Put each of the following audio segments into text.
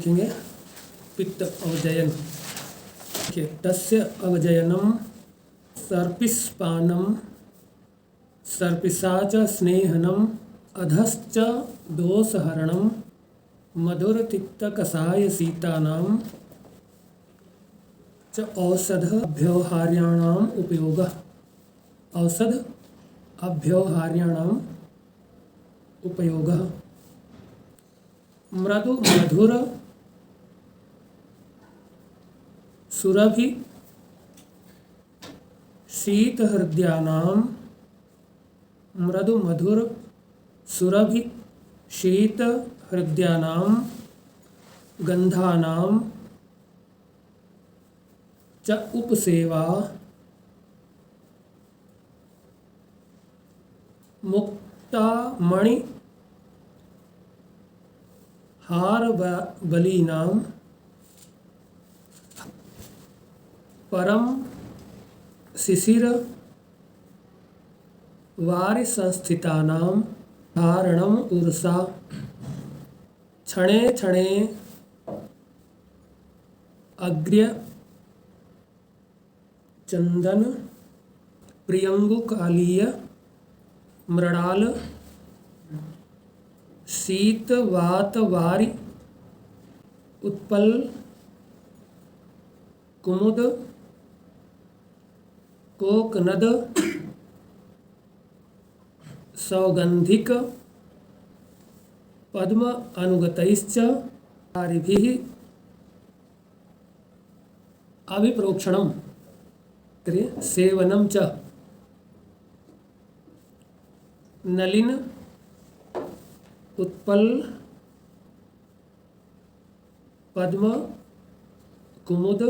लिखेंगे पित्त अवजयन। देखिए, तस्य अवजयनम सर्पिस्पानम सर्पिसा च स्नेहनम अधश्च दोषहरणम मधुरतिक्तकषायशीतानां च औषध अभ्यवहार्याणाम उपयोगः। औषध अभ्यवहार्याणाम उपयोगः। मृदु मधुर सुरभि शीतहृदयानां मृदु मधुर सुरभि शीतहृदयानां गंधानां च उपसेवा मुक्तामणि हारबलीनां परम शिशिर वारिसंस्थितानां धारणम उर्सा क्षणे क्षणे अग्र्य चंदन प्रियंगुकालीय मृणाल शीत वात वारि उत्पल कुमुद कोकनद सौगंधिक पद्म अनुगतैश्च आरिभिः अभिप्रोक्षणम सेवनम च नलिन उत्पल पद्म कुमुद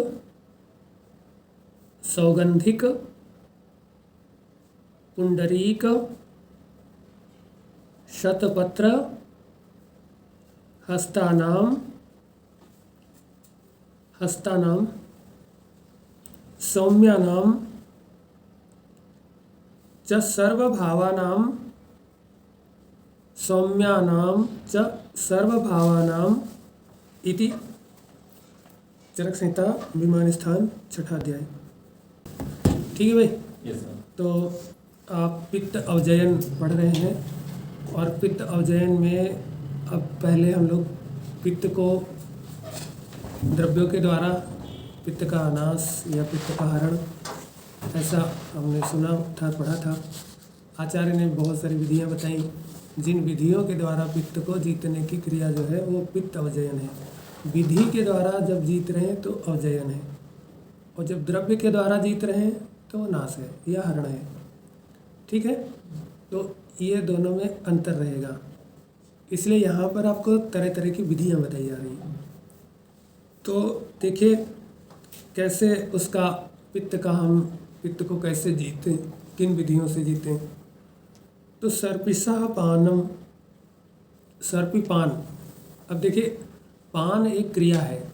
सौगंधिक पुंडरीक शतपत्र हस्तानाम सौम्यानां च सर्वभावानां इति चरक संहिता विमान स्थान छठा अध्याय। ठीक है भाई। Yes sir. तो आप पित्त अवजयन पढ़ रहे हैं और पित्त अवजयन में अब पहले हम लोग पित्त को द्रव्यों के द्वारा पित्त का नाश या पित्त का हरण ऐसा हमने सुना था, पढ़ा था। आचार्य ने बहुत सारी विधियां बताई, जिन विधियों के द्वारा पित्त को जीतने की क्रिया जो है वो पित्त अवजयन है। विधि के द्वारा जब जीत रहे हैं तो अवजयन है, और जब द्रव्य के द्वारा जीत रहे हैं तो वो नाश है या हरण है। ठीक है, तो ये दोनों में अंतर रहेगा, इसलिए यहाँ पर आपको तरह तरह की विधियाँ बताई जा रही हैं। तो देखिए कैसे उसका पित्त को कैसे जीतें, किन विधियों से जीतें। तो सर्पिपान। अब देखिए, पान एक क्रिया है,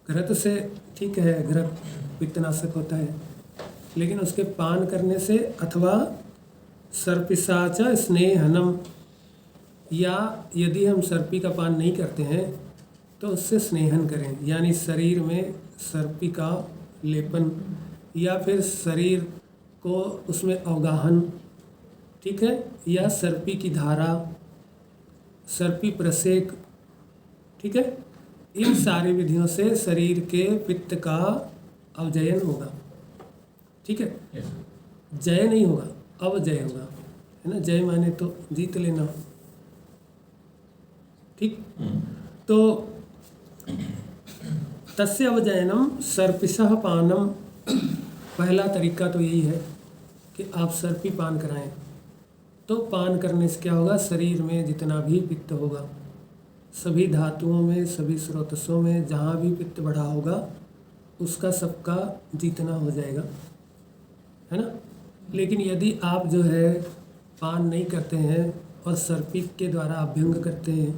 घृत से, ठीक है, घृत पित्तनाशक होता है, लेकिन उसके पान करने से अथवा सर्पिसाच स्नेहनम, या यदि हम सर्पी का पान नहीं करते हैं तो उससे स्नेहन करें, यानी शरीर में सर्पी का लेपन या फिर शरीर को उसमें अवगाहन, ठीक है, या सर्पी की धारा, सर्पी प्रसेक, ठीक है, इन सारी विधियों से शरीर के पित्त का अवजयन होगा। ठीक है, जय नहीं होगा, अवजय होगा, है ना। जय माने तो जीत लेना। ठीक, तो तस्य अवजयनम सर्पिसः पानम। पहला तरीका तो यही है कि आप सर्पी पान कराएं। तो पान करने से क्या होगा, शरीर में जितना भी पित्त होगा, सभी धातुओं में, सभी स्रोतसों में जहाँ भी पित्त बढ़ा होगा उसका सबका जीतना हो जाएगा, है ना। लेकिन यदि आप जो है पान नहीं करते हैं और सर्पी के द्वारा अभ्यंग करते हैं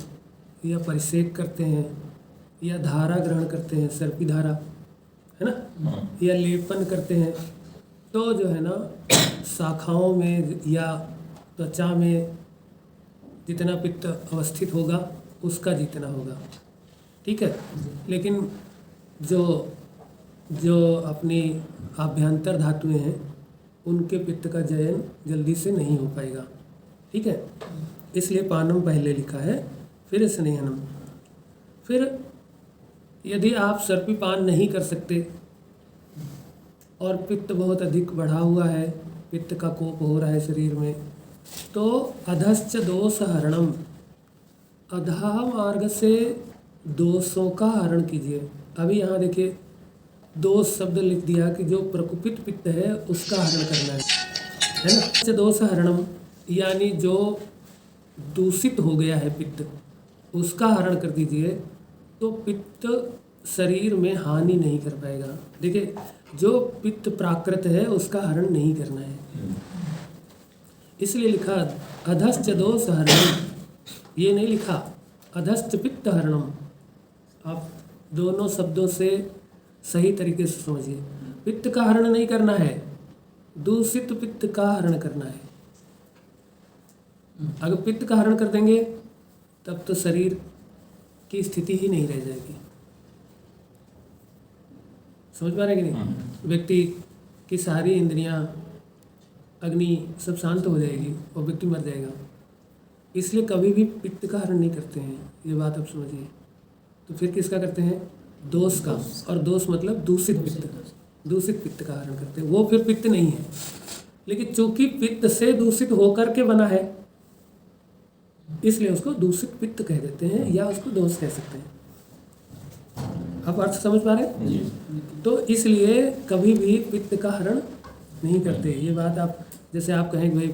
या परिसेक करते हैं या धारा ग्रहण करते हैं, सर्पी धारा, है ना, या लेपन करते हैं, तो जो है ना शाखाओं में या त्वचा में जितना पित्त अवस्थित होगा उसका जीतना होगा। ठीक है। लेकिन जो जो अपनी आभ्यंतर धातुएं हैं उनके पित्त का जयन जल्दी से नहीं हो पाएगा, ठीक है। इसलिए पानम पहले लिखा है, फिर स्नेहनम। फिर यदि आप सर्पीपान नहीं कर सकते और पित्त बहुत अधिक बढ़ा हुआ है, पित्त का कोप हो रहा है शरीर में, तो अधश्च दोष हरणम, अधः मार्ग से दोषों का हरण कीजिए। अभी यहाँ देखिए दोष शब्द लिख दिया कि जो प्रकुपित पित्त है उसका हरण करना है ना। दोष हरणम यानी जो दूषित हो गया है पित्त, उसका हरण कर दीजिए, तो पित्त शरीर में हानि नहीं कर पाएगा। देखिए जो पित्त प्राकृत है उसका हरण नहीं करना है, इसलिए लिखा अधश्च दोष हरणम, ये नहीं लिखा अधश्च पित्त हरणम। आप दोनों शब्दों से सही तरीके से समझिए। पित्त का हरण नहीं करना है, दूषित पित्त का हरण करना है। अगर पित्त का हरण कर देंगे तब तो शरीर की स्थिति ही नहीं रह जाएगी। समझ पा रहे हैं कि नहीं? व्यक्ति की सारी इंद्रियां, अग्नि सब शांत हो जाएगी और व्यक्ति मर जाएगा। इसलिए कभी भी पित्त का हरण नहीं करते हैं, ये बात आप समझिए। तो फिर किसका करते हैं? दोष का। और दोष मतलब दूषित पित्त, दूषित पित्त का हरण करते हैं। वो फिर पित्त नहीं है, लेकिन चूंकि पित्त से दूषित होकर के बना है इसलिए उसको दूषित पित्त कह देते हैं, या उसको दोष कह सकते हैं। आप अर्थ समझ पा रहे हैं? तो इसलिए कभी भी पित्त का हरण नहीं करते। ये बात आप, जैसे आप कहें भाई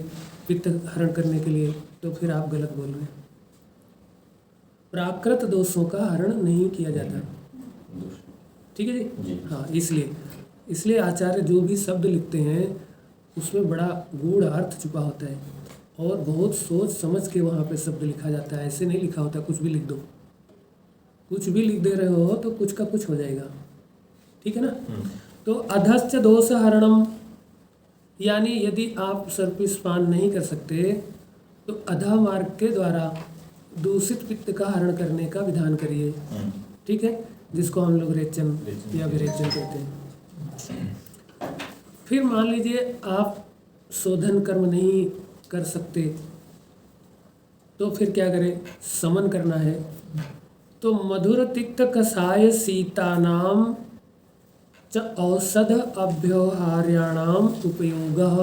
पित्त हरण करने के लिए, तो फिर आप गलत बोल रहे हैं। प्राकृत दोषों का हरण नहीं किया जाता, ठीक है जी? हाँ, इसलिए आचार्य जो भी शब्द लिखते हैं उसमें बड़ा गूढ़ अर्थ छुपा होता है और बहुत सोच समझ के वहाँ पे शब्द लिखा जाता है। ऐसे नहीं लिखा होता कुछ भी लिख दो, कुछ भी लिख दे रहे हो तो कुछ का कुछ हो जाएगा, ठीक है ना। तो अधश्च दोष हरणम यानी यदि आप सर्पिस्पान नहीं कर सकते तो अधा मार्ग के द्वारा दूषित पित्त का हरण करने का विधान करिए, ठीक है, जिसको हम लोग रेचन या विरेचन कहते हैं। फिर मान लीजिए आप शोधन कर्म नहीं कर सकते, तो फिर क्या करें? समन करना है। तो मधुर तिक्त कषाय शीतानाम च औषध अव्यवहार्याणाम उपयोगः।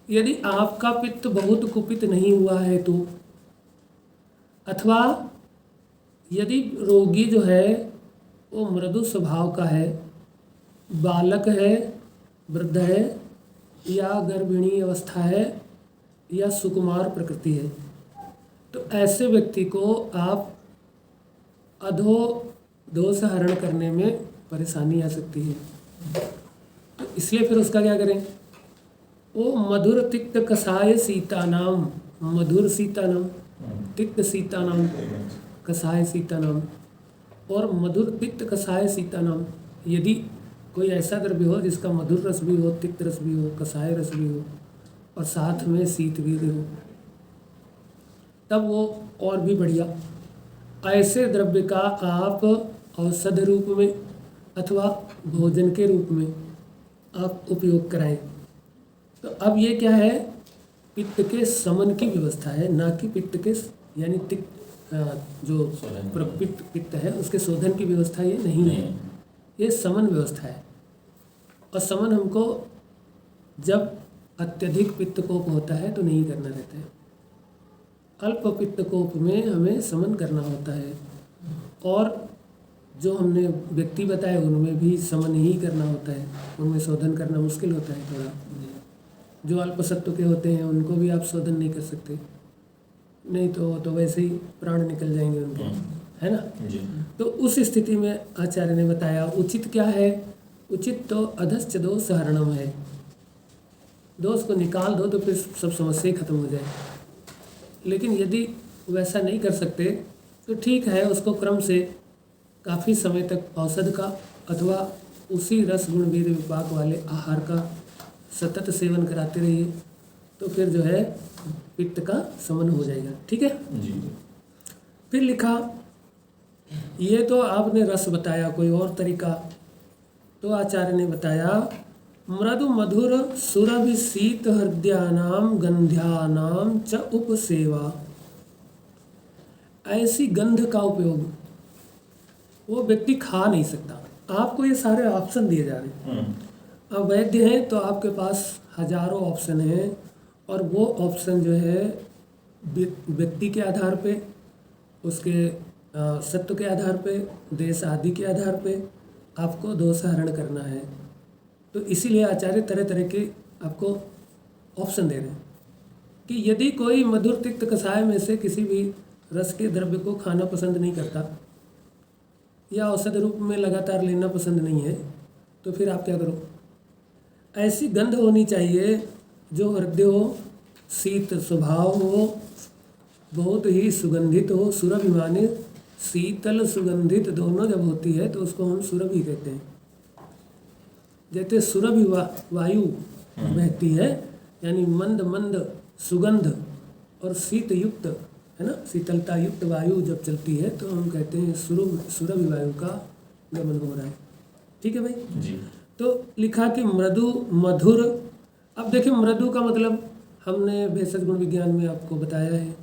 यदि आपका पित्त बहुत कुपित नहीं हुआ है तो, अथवा यदि रोगी जो है वो मृदु स्वभाव का है, बालक है, वृद्ध है, या गर्भिणी अवस्था है, या सुकुमार प्रकृति है, तो ऐसे व्यक्ति को आप अधो दोष हरण करने में परेशानी आ सकती है। तो इसलिए फिर उसका क्या करें? वो मधुर तिक्त कषाय सीतानाम, मधुर सीतानाम, तिक्त सीतानाम, कषाय सीतानाम, और मधुर तिक्त कषाय सीतानाम। यदि कोई ऐसा द्रव्य हो जिसका मधुर रस भी हो, तिक्त रस भी हो, कषाय रस भी हो, और साथ में शीत भी हो, तब वो और भी बढ़िया। ऐसे द्रव्य का आप औषध रूप में अथवा भोजन के रूप में आप उपयोग कराएं। तो अब ये क्या है? पित्त के समन की व्यवस्था है, ना कि पित्त के यानी तिक्त जो प्रपित्त पित्त है उसके शोधन की व्यवस्था ये नहीं है, ये समन व्यवस्था है। और समन हमको जब अत्यधिक पित्त कोप होता है तो नहीं करना रहता है, अल्प पित्त कोप में हमें समन करना होता है। और जो हमने व्यक्ति बताए उनमें भी समन ही करना होता है, उनमें शोधन करना मुश्किल होता है थोड़ा। जो अल्प सत्व के होते हैं उनको भी आप शोधन नहीं कर सकते, नहीं तो वैसे ही प्राण निकल जाएंगे उनके, है ना जी। तो उस स्थिति में आचार्य ने बताया उचित क्या है? उचित तो अधश्च दोष हरणम है। दोष को निकाल दो तो फिर सब समस्या खत्म हो जाए। लेकिन यदि वैसा नहीं कर सकते तो ठीक है, उसको क्रम से काफ़ी समय तक औषध का अथवा उसी रस गुण वीर्य विपाक वाले आहार का सतत सेवन कराते रहिए, तो फिर जो है पित्त का समन हो जाएगा, ठीक है जी। फिर लिखा ये तो आपने रस बताया, कोई और तरीका? तो आचार्य ने बताया मृदु मधुर सुरभि शीत हृदयानाम गंध्यानाम च उपसेवा। ऐसी गंध का उपयोग वो व्यक्ति खा नहीं सकता। आपको ये सारे ऑप्शन दिए जा रहे हैं। अब वैद्य हैं तो आपके पास हजारों ऑप्शन हैं, और वो ऑप्शन जो है व्यक्ति के आधार पे, उसके सत्व के आधार पे, देश आदि के आधार पे आपको दोषाहरण करना है। तो इसीलिए आचार्य तरह तरह के आपको ऑप्शन दे रहे हैं कि यदि कोई मधुर तिक्त कषाय में से किसी भी रस के द्रव्य को खाना पसंद नहीं करता या औषध रूप में लगातार लेना पसंद नहीं है, तो फिर आप क्या करो? ऐसी गंध होनी चाहिए जो हृदय हो, शीत स्वभाव हो, बहुत ही सुगंधित हो। सुरभि माने शीतल सुगंधित दोनों जब होती है तो उसको हम सुरभि कहते हैं। जैसे सुरभि वायु बहती है, यानी मंद मंद सुगंध और शीत युक्त, है ना, शीतलता युक्त वायु जब चलती है तो हम कहते हैं सुरभि वायु का गमन हो रहा है। ठीक है भाई जी। तो लिखा कि मृदु मधुर। अब देखिए मृदु का मतलब हमने भेषज गुण विज्ञान में आपको बताया है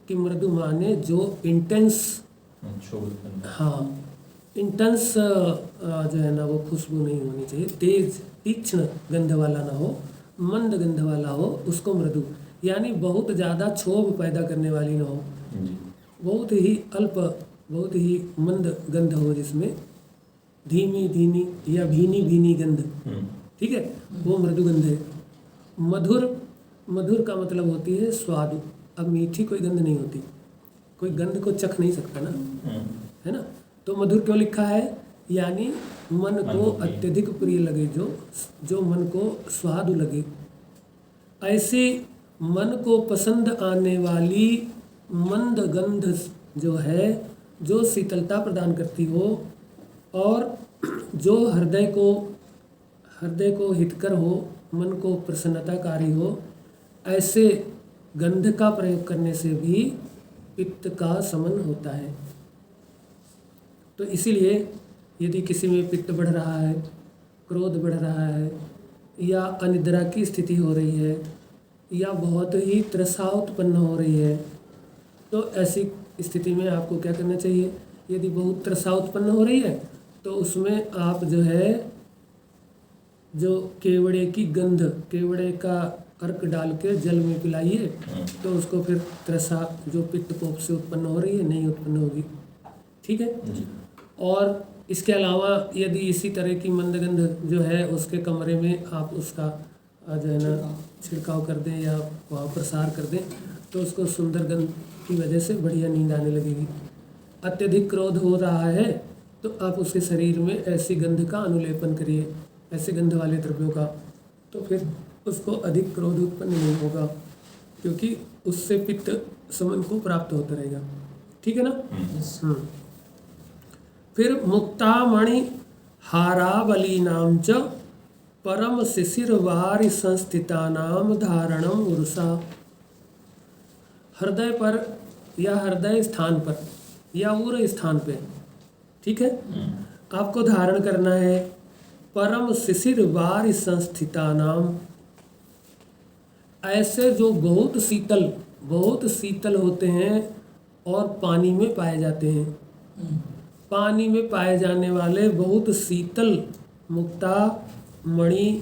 कि मृदु माने जो इंटेंस, हाँ इंटेंस जो है ना वो खुशबू नहीं होनी चाहिए, तेज तीक्ष्ण गंध वाला ना हो, मंद गंध वाला हो, उसको मृदु। यानी बहुत ज़्यादा क्षोभ पैदा करने वाली ना हो, बहुत ही अल्प, बहुत ही मंद गंध हो, जिसमें धीमी धीमी या भीनी भीनी गंध, ठीक है, वो मृदु गंध है। मधुर, मधुर का मतलब होती है स्वादु। अब मीठी कोई गंध नहीं होती, कोई गंध को चख नहीं सकता ना, है ना। तो मधुर क्यों लिखा है? यानी मन को अत्यधिक प्रिय लगे, जो मन को स्वादु लगे, ऐसी मन को पसंद आने वाली मंद गंध जो है, जो शीतलता प्रदान करती हो और जो हृदय को हितकर हो, मन को प्रसन्नताकारी हो, ऐसे गंध का प्रयोग करने से भी पित्त का शमन होता है। तो इसीलिए यदि किसी में पित्त बढ़ रहा है, क्रोध बढ़ रहा है, या अनिद्रा की स्थिति हो रही है, या बहुत ही तृषा उत्पन्न हो रही है, तो ऐसी स्थिति में आपको क्या करना चाहिए? यदि बहुत तृषा उत्पन्न हो रही है तो उसमें आप जो है, जो केवड़े की गंध, केवड़े का अर्क डाल के जल में पिलाइए, तो उसको फिर तृषा जो पित्त कोप से उत्पन्न हो रही है नहीं उत्पन्न होगी। ठीक है। और इसके अलावा यदि इसी तरह की मंदगंध जो है उसके कमरे में आप उसका जो है ना छिड़काव कर दें या वहाँ प्रसार कर दें, तो उसको सुंदर गंध की वजह से बढ़िया नींद आने लगेगी। अत्यधिक क्रोध हो रहा है तो आप उसके शरीर में ऐसी गंध का अनुलेपन करिए, ऐसे गंध वाले द्रव्यों का, तो फिर उसको अधिक क्रोध उत्पन्न नहीं होगा, क्योंकि उससे पित्त शमन को प्राप्त होता रहेगा। ठीक है ना। फिर मुक्तामणि हारावलीनां च परम शिशिर वारि संस्थितानाम धारणम उर्सा। हृदय पर या हृदय स्थान पर या उर स्थान पे, ठीक है, आपको धारण करना है परम शिशिर वारि संस्थितानाम, ऐसे जो बहुत शीतल होते हैं और पानी में पाए जाते हैं। पानी में पाए जाने वाले बहुत शीतल मुक्ता, मणि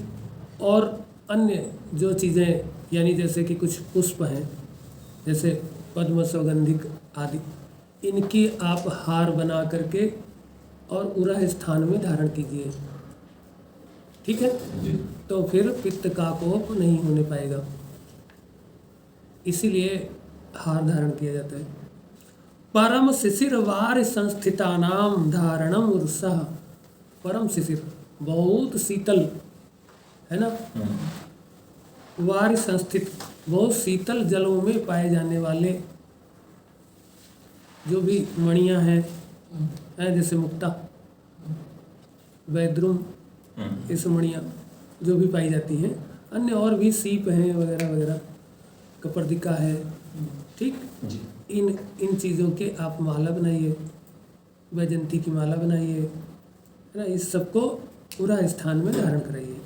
और अन्य जो चीज़ें, यानी जैसे कि कुछ पुष्प हैं, जैसे पद्म, सौगंधिक आदि, इनकी आप हार बना करके और उरह स्थान में धारण कीजिए। ठीक है। तो फिर पित्त का कोप नहीं होने पाएगा, इसीलिए हार धारण किया जाता है। परम शिशिर वार संस्थितानाम धारणम उर्सा। परम शिशिर बहुत शीतल है ना, वार संस्थित बहुत शीतल जलों में पाए जाने वाले जो भी मणियां हैं, जैसे मुक्ता, वैद्रुम, इस मणियां जो भी पाई जाती हैं, अन्य और भी सीप हैं वगैरह वगैरह, कपर्दिका है, ठीक, इन चीज़ों के आप माला बनाइए, वैजंती की माला बनाइए, है ना, इस सबको पूरा स्थान में धारण कराइए,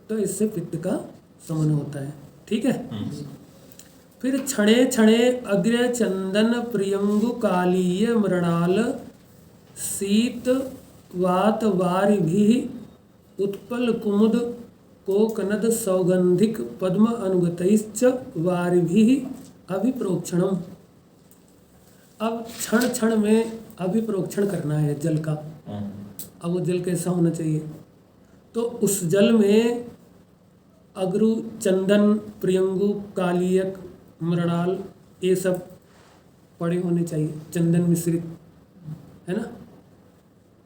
तो इससे पित्त का शमन होता है। ठीक है। फिर क्षणे क्षणे अग्र चंदन प्रियंगु कालीय मृणाल शीत वात वारिभि उत्पल कुमुद कोकनद सौगंधिक पद्म अनुगतैश्च वारिभि अभिप्रोक्षणम। अब क्षण क्षण में अभिप्रोक्षण करना है जल का। अब वो जल कैसा होना चाहिए, तो उस जल में अगरु चंदन प्रियंगु कालीयक मृणाल ये सब पड़े होने चाहिए, चंदन मिश्रित, है ना,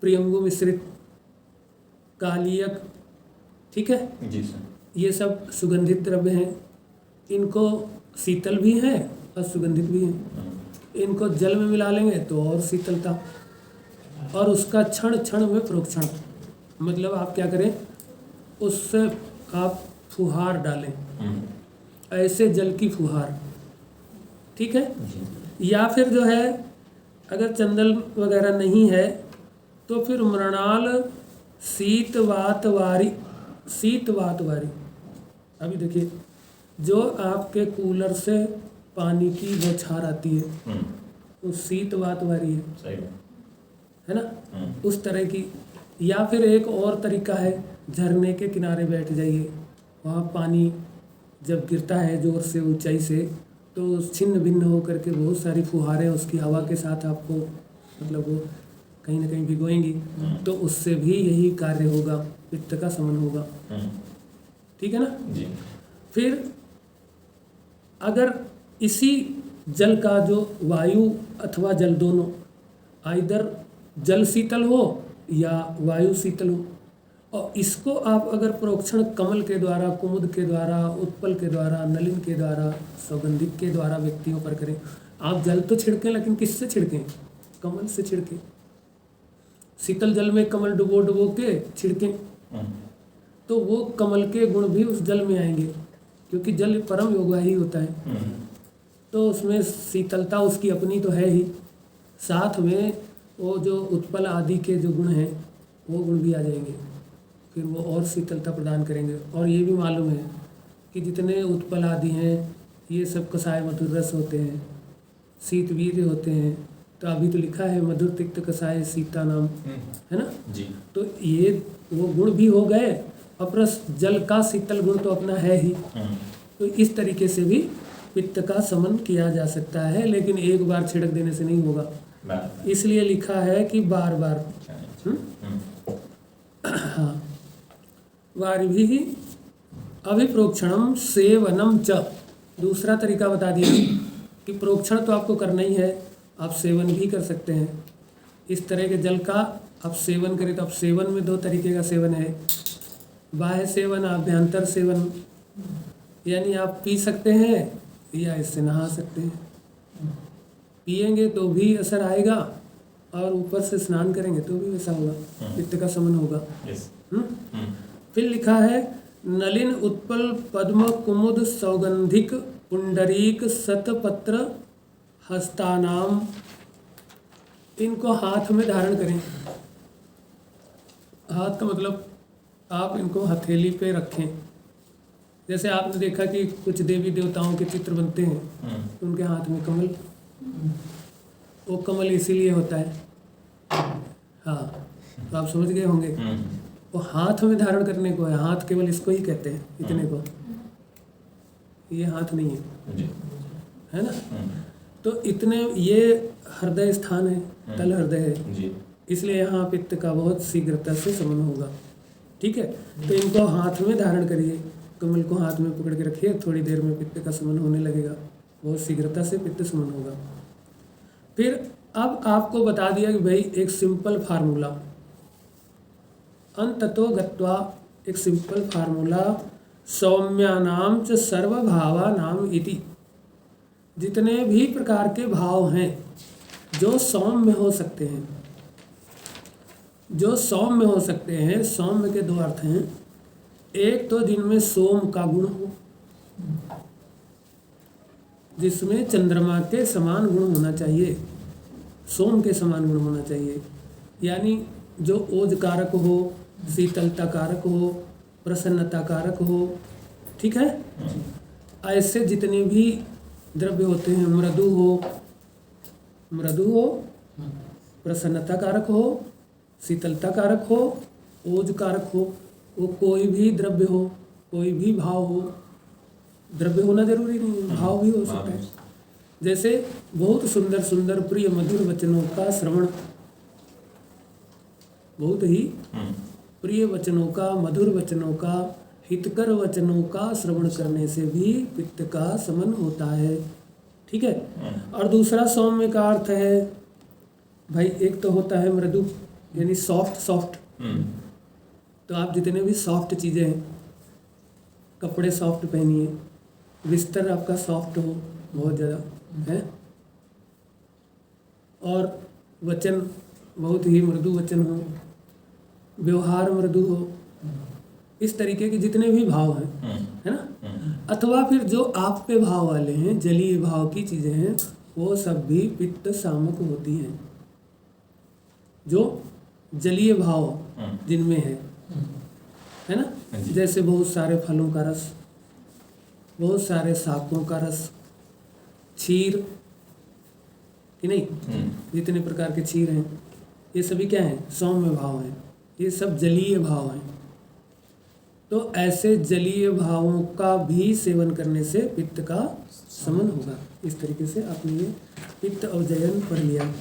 प्रियंगु मिश्रित, कालीयक, ठीक है जी सर। ये सब सुगंधित द्रव्य हैं। इनको शीतल भी हैं और सुगंधित भी हैं। इनको जल में मिला लेंगे तो और शीतलता, और उसका क्षण क्षण में प्रोक्षण, मतलब आप क्या करें, उससे आप फुहार डालें, ऐसे जल की फुहार। ठीक है। या फिर जो है अगर चंदन वगैरह नहीं है तो फिर मृणाल शीत वात वारी, शीत वात वारी। अभी देखिए, जो आपके कूलर से पानी की बौछार आती है वो शीत वात वारी है, सही है ना, उस तरह की। या फिर एक और तरीका है, झरने के किनारे बैठ जाइए, वहाँ पानी जब गिरता है जोर से ऊंचाई से तो छिन्न भिन्न होकर के बहुत सारी फुहारें उसकी हवा के साथ आपको, मतलब वो कहीं ना कहीं भिगोएंगी, तो उससे भी यही कार्य होगा, पित्त का शमन होगा। ठीक है ना जी। फिर अगर इसी जल का जो वायु अथवा जल दोनों, आइदर जल शीतल हो या वायु शीतल हो, और इसको आप अगर प्रोक्षण कमल के द्वारा, कुमुद के द्वारा, उत्पल के द्वारा, नलिन के द्वारा, सौगंधिक के द्वारा व्यक्तियों पर करें। आप जल तो छिड़कें, लेकिन किससे छिड़कें, कमल से छिड़कें। शीतल जल में कमल डुबो डुबो के छिड़कें तो वो कमल के गुण भी उस जल में आएंगे, क्योंकि जल परम योगा ही होता है, तो उसमें शीतलता उसकी अपनी तो है ही, साथ में वो जो उत्पल आदि के जो गुण हैं वो गुण भी आ जाएंगे, फिर वो और शीतलता प्रदान करेंगे। और ये भी मालूम है कि जितने उत्पल आदि हैं ये सब कसाय मधुर रस होते हैं, शीत वीर्य होते हैं। तो अभी तो लिखा है मधुर तिक्त कसाय सीता नाम, है ना जी। तो ये वो गुण भी हो गए, अपरस जल का शीतल गुण तो अपना है ही। तो इस तरीके से भी पित्त का शमन किया जा सकता है, लेकिन एक बार छिड़क देने से नहीं होगा, इसलिए लिखा है कि बार बार। हाँ, वारिभिः अभिप्रोक्षणम सेवनम च। दूसरा तरीका बता दिया कि प्रोक्षण तो आपको करना ही है, आप सेवन भी कर सकते हैं। इस तरह के जल का आप सेवन करें तो आप सेवन में दो तरीके का सेवन है, बाह्य सेवन, आभ्यंतर सेवन, यानी आप पी सकते हैं या इससे नहा सकते हैं। पिएंगे तो भी असर आएगा और ऊपर से स्नान करेंगे तो भी वैसा होगा, पित्त का शमन होगा। फिर लिखा है नलिन उत्पल पद्म कुमुद सौगंधिक पुंडरीक शतपत्र हस्तानाम। इनको हाथ में धारण करें। हाथ का मतलब आप इनको हथेली पे रखें। जैसे आपने देखा कि कुछ देवी देवताओं के चित्र बनते हैं तो उनके हाथ में कमल, वो कमल इसीलिए होता है। हाँ, तो आप समझ गए होंगे, वो हाथ में धारण करने को है। हाथ केवल इसको ही कहते हैं, इतने को, ये हाथ नहीं है, है ना। तो इतने, ये हृदय स्थान है, तल हृदय है, इसलिए यहाँ पित्त का बहुत शीघ्रता से शमन होगा। ठीक है, तो इनको हाथ में धारण करिए, कमल को हाथ में पकड़ के रखिए, थोड़ी देर में पित्त का शमन होने लगेगा, बहुत शीघ्रता से पित्त शमन होगा। फिर अब आपको बता दिया कि भाई एक सिंपल फार्मूला, अंततो गत्वा एक सिंपल फार्मूला, सौम्यानाम च सर्वभावानाम इति। जितने भी प्रकार के भाव हैं जो सौम्य हो सकते हैं, जो सौम्य हो सकते हैं, सौम्य के दो अर्थ हैं। एक तो जिनमें सोम का गुण हो, जिसमें चंद्रमा के समान गुण होना चाहिए, सोम के समान गुण होना चाहिए, यानी जो ओज कारक हो, शीतलता कारक हो, प्रसन्नता कारक हो, ठीक है। ऐसे जितने भी द्रव्य होते हैं, मृदु हो, प्रसन्नता कारक हो, शीतलता कारक हो, ओज कारक हो, वो कोई भी द्रव्य हो, कोई भी भाव हो, द्रव्य होना जरूरी नहीं है, भाव भी हो सकता है। जैसे बहुत सुंदर सुंदर प्रिय मधुर वचनों का श्रवण, बहुत ही प्रिय वचनों का, मधुर वचनों का, हितकर वचनों का श्रवण करने से भी पित्त का शमन होता है, ठीक है। और दूसरा सौम्य का अर्थ है भाई, एक तो होता है मृदु यानी सॉफ्ट। तो आप जितने भी सॉफ्ट चीज़ें हैं, कपड़े सॉफ्ट पहनिए, बिस्तर आपका सॉफ्ट हो बहुत ज़्यादा है, और वचन बहुत ही मृदु वचन हो, व्यवहार मृदु हो, इस तरीके के जितने भी भाव हैं, है ना। अथवा फिर जो आप पे भाव वाले हैं, जलीय भाव की चीज़ें हैं, वो सब भी पित्त शामक होती हैं। जो जलीय भाव जिनमें है ना, जैसे बहुत सारे फलों का रस, बहुत सारे शाकों का रस, क्षीर कि नहीं, जितने प्रकार के क्षीर हैं, ये सभी क्या हैं, सौम्य भाव हैं, ये सब जलीय भाव हैं। तो ऐसे जलीय भावों का भी सेवन करने से पित्त का शमन होगा। इस तरीके से आपने ये पित्त अवजयन पढ़ लिया।